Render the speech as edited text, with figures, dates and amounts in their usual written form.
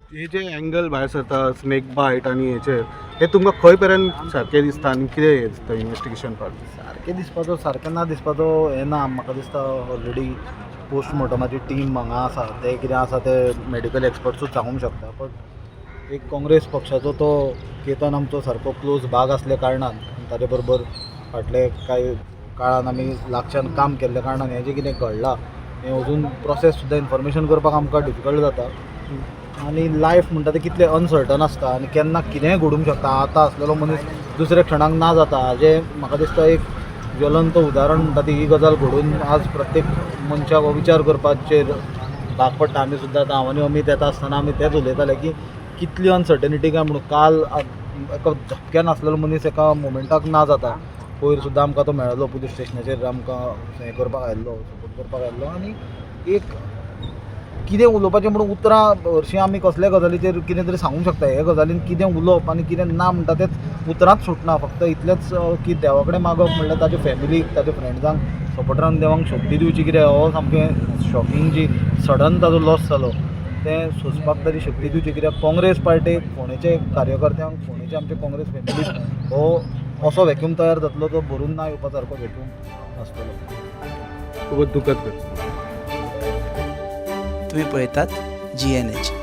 हे जे एंगल भायर सरता स्नेक बायट आनी हे तुमकां खंय पर्यंत सारकें दिसता आनी कितें दिसता इन्वेस्टिगेशन पार्ट सारकें दिसपाचो सारकें ना दिसपाचो हें ना म्हाका दिसता ऑलरेडी पोस्टमॉर्टमाची टीम हांगा आसा ते कितें आसा ते मेडिकल एक्सपर्ट्सूच सांगूंक शकता बट एक काँग्रेस पक्षाचो तो केतन आमचो सारको क्लोज भाग आसल्या कारणान ताचे बरोबर फाटले कांय काळान आमी लागच्यान काम केल्ल्या कारणान हें जें कितें घडलां हें अजून प्रोसेस सुद्दां इन्फॉर्मेशन करपाक आमकां डिफिकल्ट जाता आनी लायफ म्हणटा तें कितलें अनसर्टन आसता आनी केन्ना कितेंय घडूंक शकता आतां आसलेलो मनीस दुसऱ्या क्षणाक ना जाता हाजें म्हाका दिसता एक ज्वलंत उदाहरण म्हणटा ती ही गजाल घडून आज प्रत्येक मनशाक हो विचार करपाचेर भाग पडटा आमी सुद्दां आतां हांव आनी अमीत येता आसतना आमी तेंच उलयताले की कितली अनसर्टनिटी काय म्हणून काल एका झपक्यान आसलेलो मनीस एका मोमेंटाक ना जाता पयर सुद्दां आमकां तो मेळ्ळो पुलीस स्टेशनाचेर आमकां हें करपाक आयिल्लो सपोर्ट करपाक आयिल्लो आनी एक कितें उलोवपाचें म्हणून उतरां हरशीं आमी कसल्या गजालीचेर कितें तरी सांगूंक शकता हे गजालीन कितें उलोवप आनी कितें ना म्हणटा तेंच उतरांच सुटना फक्त इतलेंच की देवा कडेन मागप म्हणल्यार ताजे फॅमिलीक ताज्या फ्रेंड्सांक सपोर्टरांक देवाक शक्ती दिवची कितें हो सामकें शॉकींग जी सडन ताजो लॉस जालो तें सोंसपाक तरी शक्ती दिवची कित्याक काँग्रेस पार्टेक फोंडेचे कार्यकर्त्यांक फोंडेचे आमचे काँग्रेस फॅमिलीक हो असो व्हॅक्यूम तयार जातलो तो भरून ना येवपा सारको व्हॅक्यूम आसतलो खूब दुखद करता तुम्ही पळयतात GNH.